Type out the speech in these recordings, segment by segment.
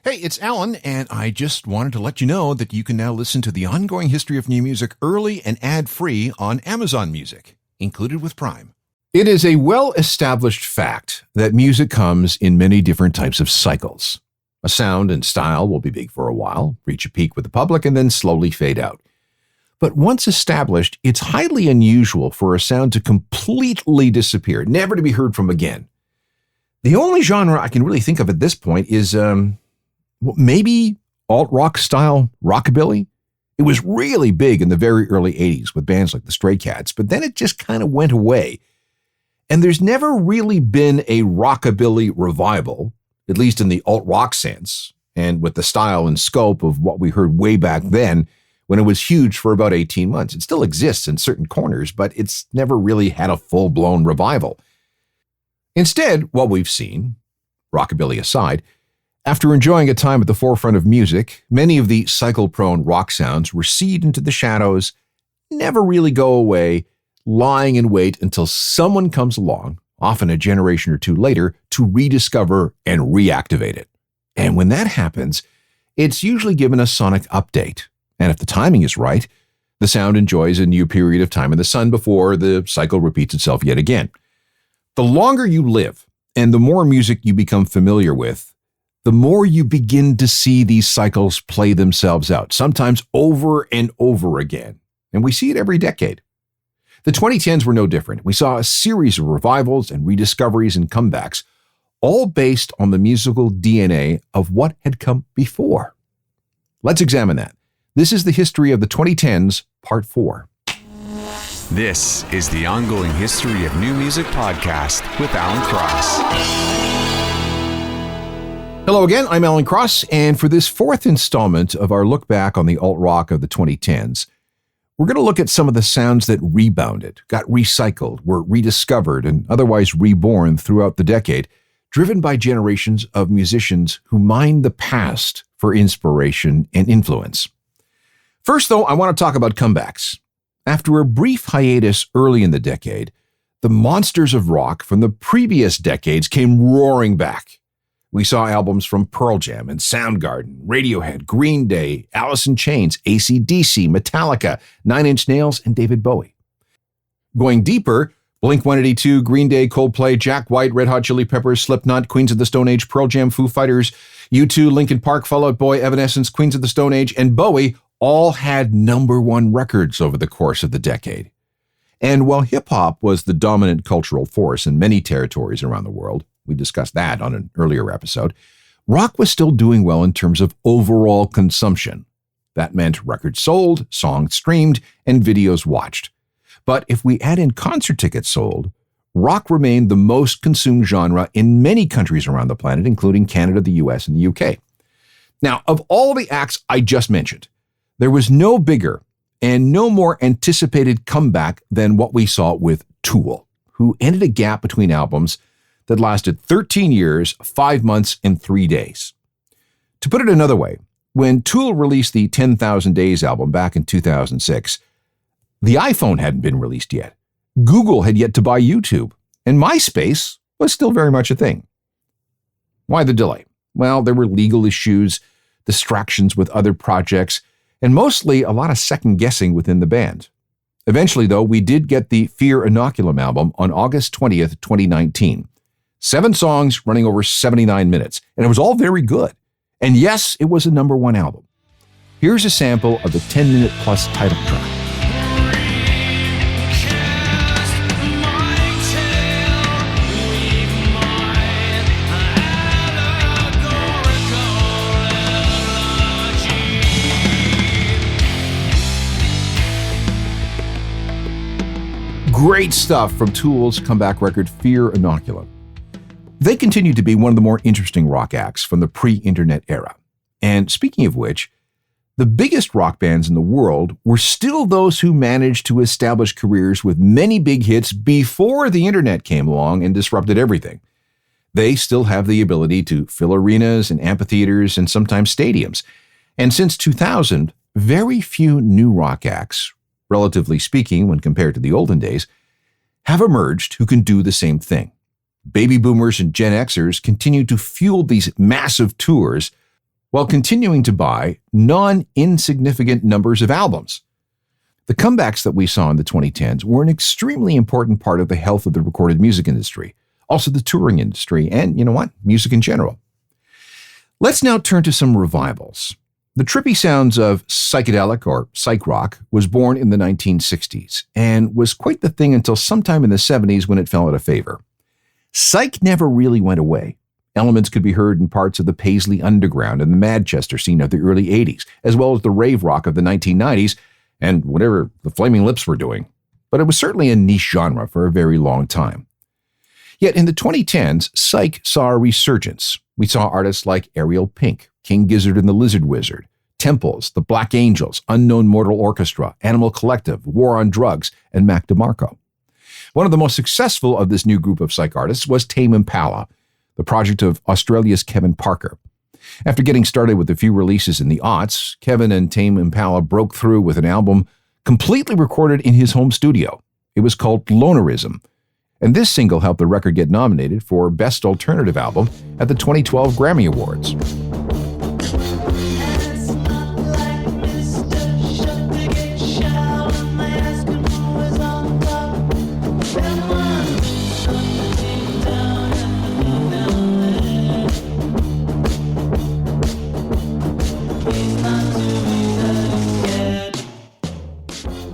Hey, it's Alan, and I just wanted to let you know that you can now listen to the ongoing history of new music early and ad-free on Amazon Music, included with Prime. It is a well-established fact that music comes in many different types of cycles. A sound and style will be big for a while, reach a peak with the public, and then slowly fade out. But once established, it's highly unusual for a sound to completely disappear, never to be heard from again. The only genre I can really think of at this point is, maybe alt-rock style rockabilly. It was really big in the very early 80s with bands like the Stray Cats, but then it just kind of went away. And there's never really been a rockabilly revival, at least in the alt-rock sense, and with the style and scope of what we heard way back then when it was huge for about 18 months. It still exists in certain corners, but it's never really had a full-blown revival. Instead, what we've seen, rockabilly aside, after enjoying a time at the forefront of music, many of the cycle-prone rock sounds recede into the shadows, never really go away, lying in wait until someone comes along, often a generation or two later, to rediscover and reactivate it. And when that happens, it's usually given a sonic update. And if the timing is right, the sound enjoys a new period of time in the sun before the cycle repeats itself yet again. The longer you live and the more music you become familiar with, the more you begin to see these cycles play themselves out, sometimes over and over again. And we see it every decade. The 2010s were no different. We saw a series of revivals and rediscoveries and comebacks, all based on the musical DNA of what had come before. Let's examine that. This is the history of the 2010s, Part 4. This is the Ongoing History of New Music podcast with Alan Cross. Hello again, I'm Alan Cross, and for this fourth installment of our look back on the alt-rock of the 2010s, we're going to look at some of the sounds that rebounded, got recycled, were rediscovered, and otherwise reborn throughout the decade, driven by generations of musicians who mined the past for inspiration and influence. First, though, I want to talk about comebacks. After a brief hiatus early in the decade, the monsters of rock from the previous decades came roaring back. We saw albums from Pearl Jam and Soundgarden, Radiohead, Green Day, Alice in Chains, AC/DC, Metallica, Nine Inch Nails, and David Bowie. Going deeper, Blink-182, Green Day, Coldplay, Jack White, Red Hot Chili Peppers, Slipknot, Queens of the Stone Age, Pearl Jam, Foo Fighters, U2, Linkin Park, Fall Out Boy, Evanescence, Queens of the Stone Age, and Bowie all had #1 records over the course of the decade. And while hip-hop was the dominant cultural force in many territories around the world, we discussed that on an earlier episode, rock was still doing well in terms of overall consumption. That meant records sold, songs streamed, and videos watched. But if we add in concert tickets sold, rock remained the most consumed genre in many countries around the planet, including Canada, the US, and the UK. Now, of all the acts I just mentioned, there was no bigger and no more anticipated comeback than what we saw with Tool, who ended a gap between albums that lasted 13 years, 5 months, and 3 days. To put it another way, when Tool released the 10,000 Days album back in 2006, the iPhone hadn't been released yet. Google had yet to buy YouTube, and MySpace was still very much a thing. Why the delay? Well, there were legal issues, distractions with other projects, and mostly a lot of second-guessing within the band. Eventually, though, we did get the Fear Inoculum album on August 20th, 2019. 7 songs running over 79 minutes, and it was all very good. And yes, it was a #1 album. Here's a sample of the 10-minute-plus title track. Great stuff from Tool's comeback record, Fear Inoculum. They continue to be one of the more interesting rock acts from the pre-internet era. And speaking of which, the biggest rock bands in the world were still those who managed to establish careers with many big hits before the internet came along and disrupted everything. They still have the ability to fill arenas and amphitheaters and sometimes stadiums. And since 2000, very few new rock acts, relatively speaking when compared to the olden days, have emerged who can do the same thing. Baby boomers and Gen Xers continue to fuel these massive tours, while continuing to buy non-insignificant numbers of albums. The comebacks that we saw in the 2010s were an extremely important part of the health of the recorded music industry, also the touring industry, and, you know what, music in general. Let's now turn to some revivals. The trippy sounds of psychedelic or psych rock was born in the 1960s and was quite the thing until sometime in the 70s when it fell out of favor. Psych never really went away. Elements could be heard in parts of the Paisley Underground and the Manchester scene of the early 80s, as well as the rave rock of the 1990s and whatever the Flaming Lips were doing. But it was certainly a niche genre for a very long time. Yet in the 2010s, psych saw a resurgence. We saw artists like Ariel Pink, King Gizzard and the Lizard Wizard, Temples, the Black Angels, Unknown Mortal Orchestra, Animal Collective, War on Drugs, and Mac DeMarco. One of the most successful of this new group of psych artists was Tame Impala, the project of Australia's Kevin Parker. After getting started with a few releases in the aughts, Kevin and Tame Impala broke through with an album completely recorded in his home studio. It was called Lonerism, and this single helped the record get nominated for Best Alternative Album at the 2012 Grammy Awards.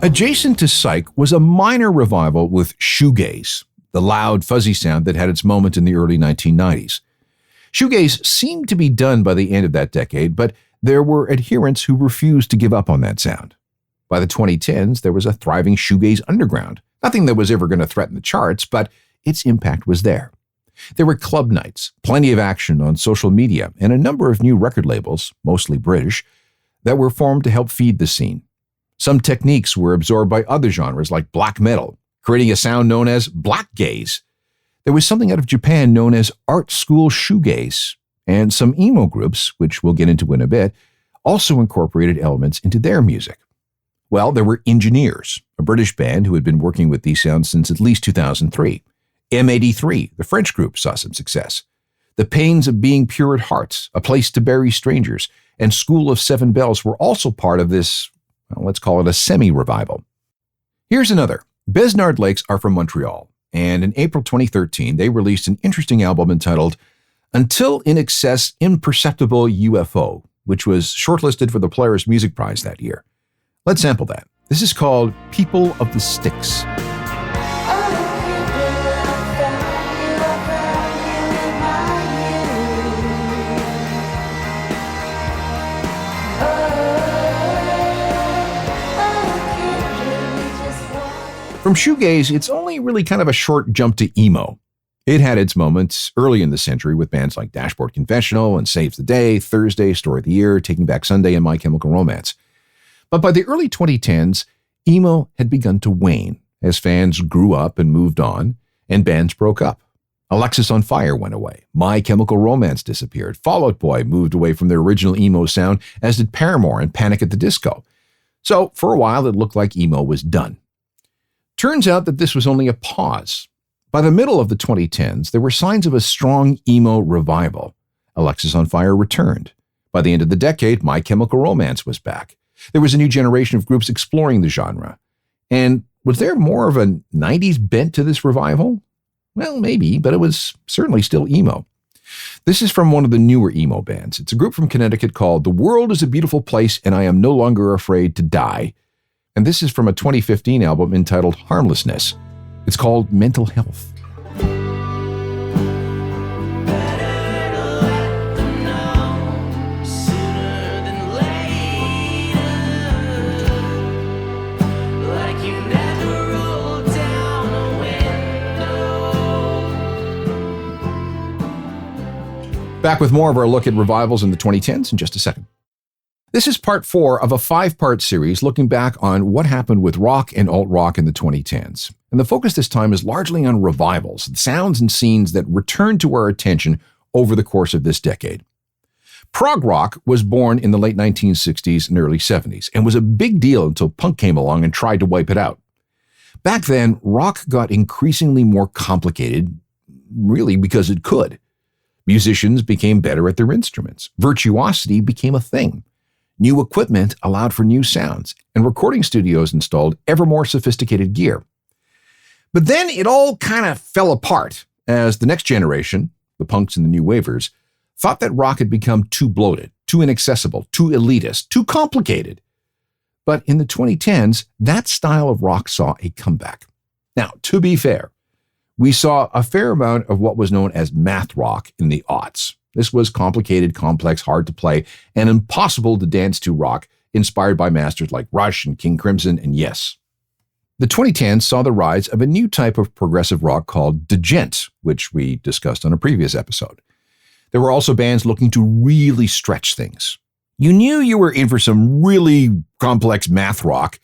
Adjacent to psych was a minor revival with shoegaze, the loud, fuzzy sound that had its moment in the early 1990s. Shoegaze seemed to be done by the end of that decade, but there were adherents who refused to give up on that sound. By the 2010s, there was a thriving shoegaze underground, nothing that was ever going to threaten the charts, but its impact was there. There were club nights, plenty of action on social media, and a number of new record labels, mostly British, that were formed to help feed the scene. Some techniques were absorbed by other genres like black metal, creating a sound known as black gaze. There was something out of Japan known as art school shoegaze, and some emo groups, which we'll get into in a bit, also incorporated elements into their music. Well, there were Engineers, a British band who had been working with these sounds since at least 2003. M83, the French group, saw some success. The Pains of Being Pure at Hearts, A Place to Bury Strangers, and School of Seven Bells were also part of this, well, let's call it a semi-revival. Here's another. Besnard Lakes are from Montreal, and in April 2013, they released an interesting album entitled Until in Excess Imperceptible UFO, which was shortlisted for the Polaris Music Prize that year. Let's sample that. This is called People of the Sticks. From shoegaze, it's only really kind of a short jump to emo. It had its moments early in the century with bands like Dashboard Confessional and Saves the Day, Thursday, Story of the Year, Taking Back Sunday, and My Chemical Romance. But by the early 2010s, emo had begun to wane as fans grew up and moved on, and bands broke up. Alexis on Fire went away. My Chemical Romance disappeared. Fall Out Boy moved away from their original emo sound, as did Paramore and Panic at the Disco. So for a while, it looked like emo was done. Turns out that this was only a pause. By the middle of the 2010s, there were signs of a strong emo revival. Alexis on Fire returned. By the end of the decade, My Chemical Romance was back. There was a new generation of groups exploring the genre. And was there more of a 90s bent to this revival? Well, maybe, but it was certainly still emo. This is from one of the newer emo bands. It's a group from Connecticut called The World is a Beautiful Place and I Am No Longer Afraid to Die. And this is from a 2015 album entitled Harmlessness. It's called Mental Health. Back with more of our look at revivals in the 2010s in just a second. This is part 4 of a 5-part series looking back on what happened with rock and alt-rock in the 2010s. And the focus this time is largely on revivals, sounds and scenes that returned to our attention over the course of this decade. Prog rock was born in the late 1960s and early 70s and was a big deal until punk came along and tried to wipe it out. Back then, rock got increasingly more complicated, really because it could. Musicians became better at their instruments. Virtuosity became a thing. New equipment allowed for new sounds, and recording studios installed ever more sophisticated gear. But then it all kind of fell apart as the next generation, the punks and the new wavers, thought that rock had become too bloated, too inaccessible, too elitist, too complicated. But in the 2010s, that style of rock saw a comeback. Now, to be fair, we saw a fair amount of what was known as math rock in the aughts. This was complicated, complex, hard to play, and impossible to dance to rock, inspired by masters like Rush and King Crimson and Yes. The 2010s saw the rise of a new type of progressive rock called djent, which we discussed on a previous episode. There were also bands looking to really stretch things. You knew you were in for some really complex math rock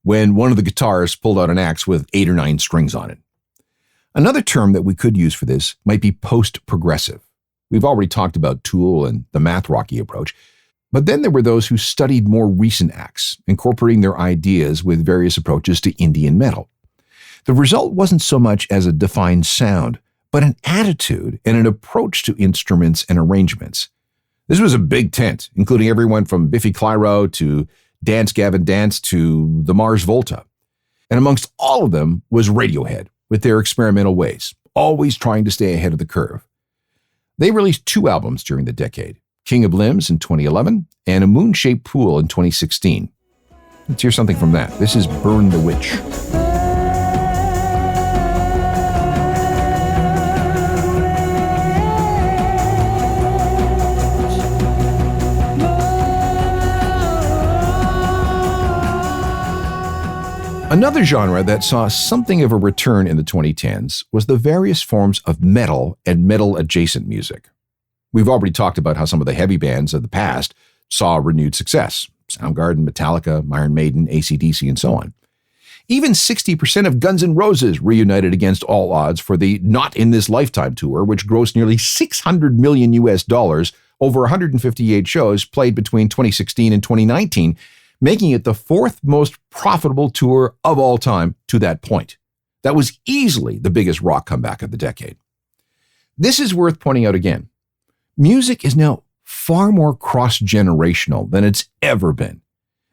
when one of the guitarists pulled out an axe with 8 or 9 strings on it. Another term that we could use for this might be post-progressive. We've already talked about Tool and the math rocky approach, but then there were those who studied more recent acts, incorporating their ideas with various approaches to indie and metal. The result wasn't so much as a defined sound, but an attitude and an approach to instruments and arrangements. This was a big tent, including everyone from Biffy Clyro to Dance Gavin Dance to the Mars Volta. And amongst all of them was Radiohead, with their experimental ways, always trying to stay ahead of the curve. They released 2 albums during the decade, King of Limbs in 2011 and A Moon-Shaped Pool in 2016. Let's hear something from that. This is Burn the Witch. Another genre that saw something of a return in the 2010s was the various forms of metal and metal-adjacent music. We've already talked about how some of the heavy bands of the past saw renewed success. Soundgarden, Metallica, Iron Maiden, AC/DC, and so on. Even 60% of Guns N' Roses reunited against all odds for the Not in This Lifetime tour, which grossed nearly $600 million over 158 shows played between 2016 and 2019, making it the 4th most profitable tour of all time to that point. That was easily the biggest rock comeback of the decade. This is worth pointing out again. Music is now far more cross-generational than it's ever been.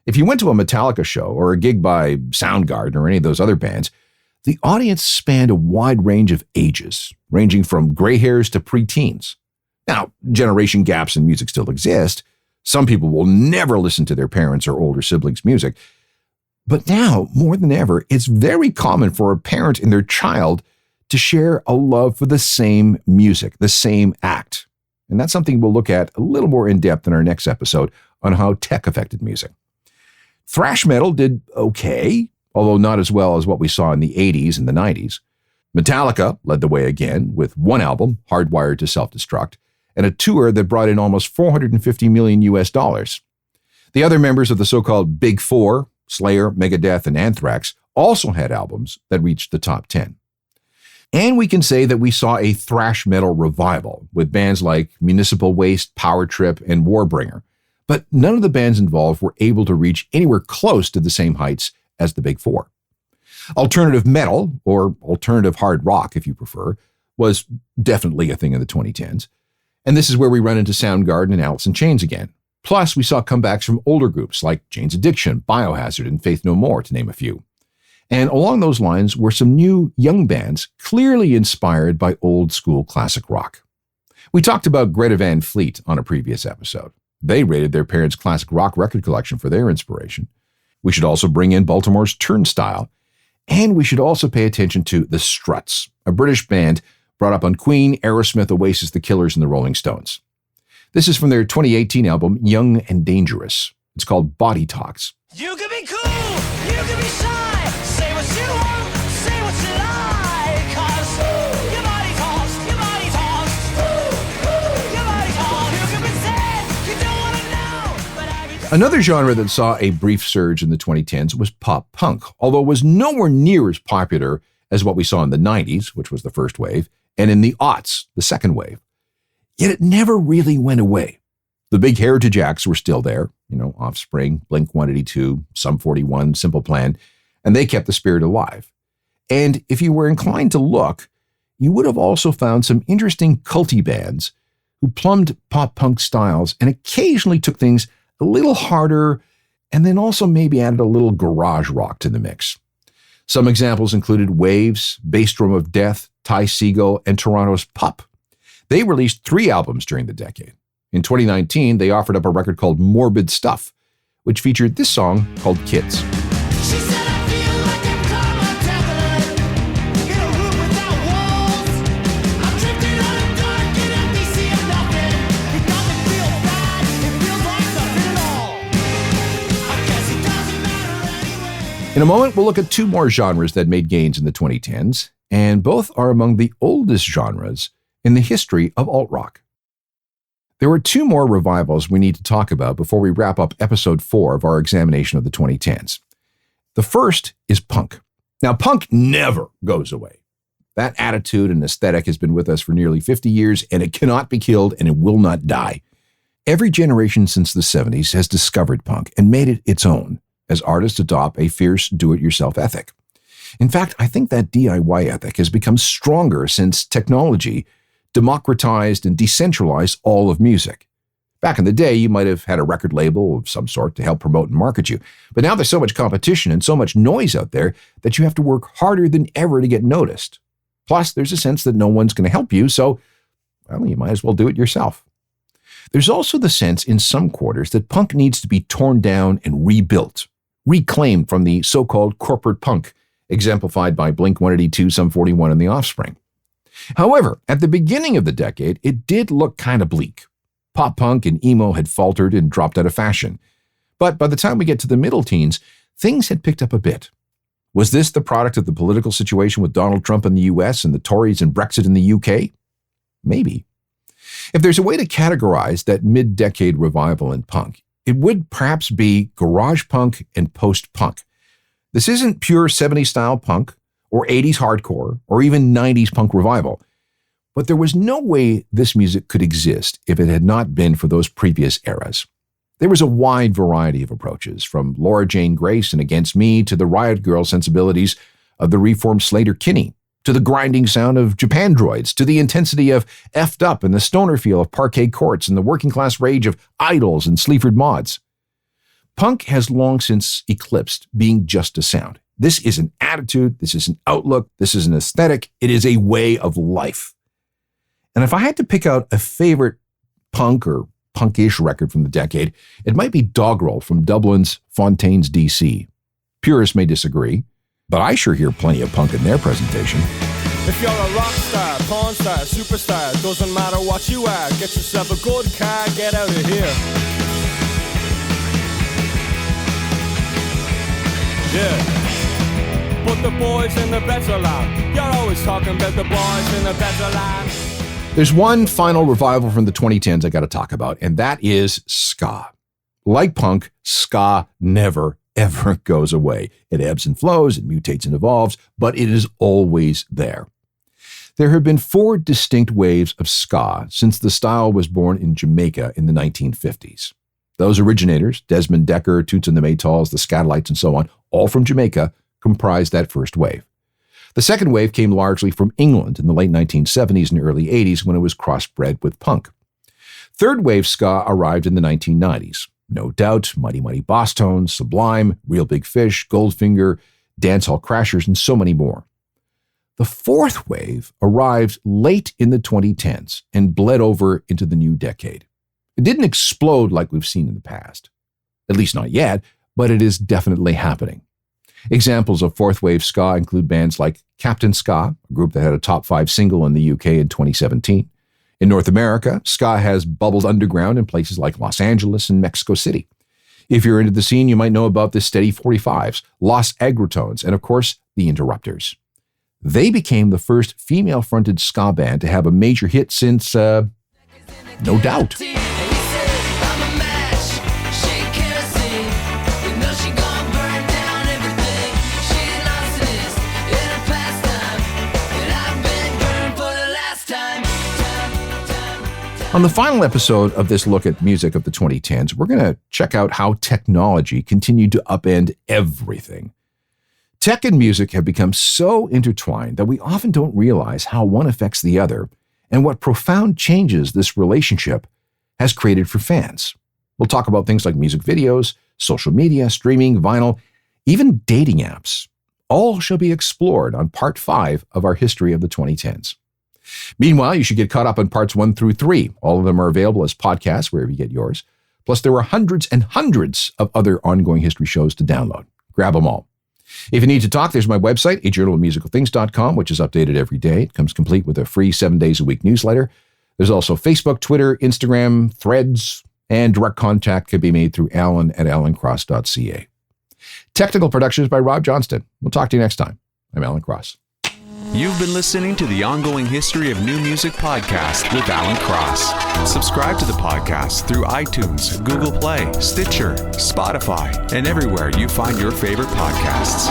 If you went to a Metallica show or a gig by Soundgarden or any of those other bands, the audience spanned a wide range of ages, ranging from gray hairs to preteens. Now, generation gaps in music still exist. Some people will never listen to their parents' or older siblings' music. But now, more than ever, it's very common for a parent and their child to share a love for the same music, the same act. And that's something we'll look at a little more in depth in our next episode on how tech affected music. Thrash metal did okay, although not as well as what we saw in the 80s and the 90s. Metallica led the way again with one album, Hardwired to Self-Destruct, and a tour that brought in almost $450 million. The other members of the so-called Big Four, Slayer, Megadeth, and Anthrax, also had albums that reached the top 10. And we can say that we saw a thrash metal revival with bands like Municipal Waste, Power Trip, and Warbringer. But none of the bands involved were able to reach anywhere close to the same heights as the Big Four. Alternative metal, or alternative hard rock if you prefer, was definitely a thing in the 2010s. And this is where we run into Soundgarden and Alice in Chains again. Plus, we saw comebacks from older groups like Jane's Addiction, Biohazard, and Faith No More, to name a few. And along those lines were some new young bands clearly inspired by old school classic rock. We talked about Greta Van Fleet on a previous episode. They raided their parents' classic rock record collection for their inspiration. We should also bring in Baltimore's Turnstile. And we should also pay attention to The Struts, a British band brought up on Queen, Aerosmith, Oasis, The Killers, and the Rolling Stones. This is from their 2018 album, Young and Dangerous. It's called Body Talks. You can be cool, you can be shy, say what you want, say what you like, 'cause your body talks, your body talks, your body talks. You can pretend you don't want to know, but I can. Another genre that saw a brief surge in the 2010s was pop punk, although it was nowhere near as popular as what we saw in the 90s, which was the first wave, and in the aughts, the second wave. Yet it never really went away. The big heritage acts were still there, Offspring, Blink-182, Sum 41, Simple Plan, and they kept the spirit alive. And if you were inclined to look, you would have also found some interesting culty bands who plumbed pop-punk styles and occasionally took things a little harder and then also maybe added a little garage rock to the mix. Some examples included Waves, Bass Drum of Death, Ty Segall, and Toronto's Pup. They released 3 albums during the decade. In 2019, they offered up a record called Morbid Stuff, which featured this song called Kids. She said I feel like I'm karma traveling in a room without walls. I'm drifting out of dark and empty, seeing nothing. It doesn't feel bad, it feels like nothing at all. I guess it doesn't matter anyway. In a moment, we'll look at 2 more genres that made gains in the 2010s, and both are among the oldest genres in the history of alt-rock. There were 2 more revivals we need to talk about before we wrap up episode 4 of our examination of the 2010s. The first is punk. Now, punk never goes away. That attitude and aesthetic has been with us for nearly 50 years, and it cannot be killed and it will not die. Every generation since the 70s has discovered punk and made it its own as artists adopt a fierce do-it-yourself ethic. In fact, I think that DIY ethic has become stronger since technology democratized and decentralized all of music. Back in the day, you might have had a record label of some sort to help promote and market you. But now there's so much competition and so much noise out there that you have to work harder than ever to get noticed. Plus, there's a sense that no one's going to help you, so, well, you might as well do it yourself. There's also the sense in some quarters that punk needs to be torn down and rebuilt, reclaimed from the so-called corporate punk, exemplified by Blink-182, Sum 41, and The Offspring. However, at the beginning of the decade, it did look kind of bleak. Pop-punk and emo had faltered and dropped out of fashion. But by the time we get to the middle teens, things had picked up a bit. Was this the product of the political situation with Donald Trump in the US and the Tories and Brexit in the UK? Maybe. If there's a way to categorize that mid-decade revival in punk, it would perhaps be garage punk and post-punk. This isn't pure 70s-style punk, or 80s hardcore, or even 90s punk revival. But there was no way this music could exist if it had not been for those previous eras. There was a wide variety of approaches, from Laura Jane Grace and Against Me to the Riot Girl sensibilities of the reformed Slater-Kinney, to the grinding sound of Japandroids, to the intensity of Effed Up and the stoner feel of Parquet Courts and the working-class rage of Idols and Sleaford Mods. Punk has long since eclipsed being just a sound. This is an attitude, this is an outlook, this is an aesthetic, it is a way of life. And if I had to pick out a favorite punk or punkish record from the decade, it might be Doggerel from Dublin's Fontaines DC. Purists may disagree, but I sure hear plenty of punk in their presentation. If you're a rock star, porn star, superstar, doesn't matter what you are, get yourself a good car, get out of here. Yeah. But the boys in the better land, you're always talking about the boys in the better land. There's one final revival from the 2010s I got to talk about, and that is ska. Like punk, ska never, ever goes away. It ebbs and flows, it mutates and evolves, but it is always there. There have been 4 distinct waves of ska since the style was born in Jamaica in the 1950s. Those originators, Desmond Decker, Toots and the Maytals, the Scatolites, and so on, all from Jamaica, comprised that first wave. The second wave came largely from England in the late 1970s and early 80s when it was crossbred with punk. Third wave ska arrived in the 1990s. No Doubt, Mighty Mighty Boss Tones, Sublime, Real Big Fish, Goldfinger, Dancehall Crashers, and so many more. The fourth wave arrived late in the 2010s and bled over into the new decade. It didn't explode like we've seen in the past. At least not yet, but it is definitely happening. Examples of fourth wave ska include bands like Captain Ska, a group that had a top 5 single in the UK in 2017. In North America, ska has bubbled underground in places like Los Angeles and Mexico City. If you're into the scene, you might know about the Steady 45s, Los Agritones, and of course, the Interrupters. They became the first female-fronted ska band to have a major hit since, No Doubt. On the final episode of this look at music of the 2010s, we're going to check out how technology continued to upend everything. Tech and music have become so intertwined that we often don't realize how one affects the other and what profound changes this relationship has created for fans. We'll talk about things like music videos, social media, streaming, vinyl, even dating apps. All shall be explored on part 5 of our history of the 2010s. Meanwhile, you should get caught up on parts 1 through 3. All of them are available as podcasts wherever you get yours. Plus, there are hundreds and hundreds of other ongoing history shows to download. Grab them all. If you need to talk, there's my website, ajournalofmusicalthings.com, which is updated every day. It comes complete with a free 7-days-a-week newsletter. There's also Facebook, Twitter, Instagram, Threads, and direct contact can be made through alan@alancross.ca. Technical production is by Rob Johnston. We'll talk to you next time. I'm Alan Cross. You've been listening to the Ongoing History of New Music podcast with Alan Cross. Subscribe to the podcast through iTunes, Google Play, Stitcher, Spotify, and everywhere you find your favorite podcasts.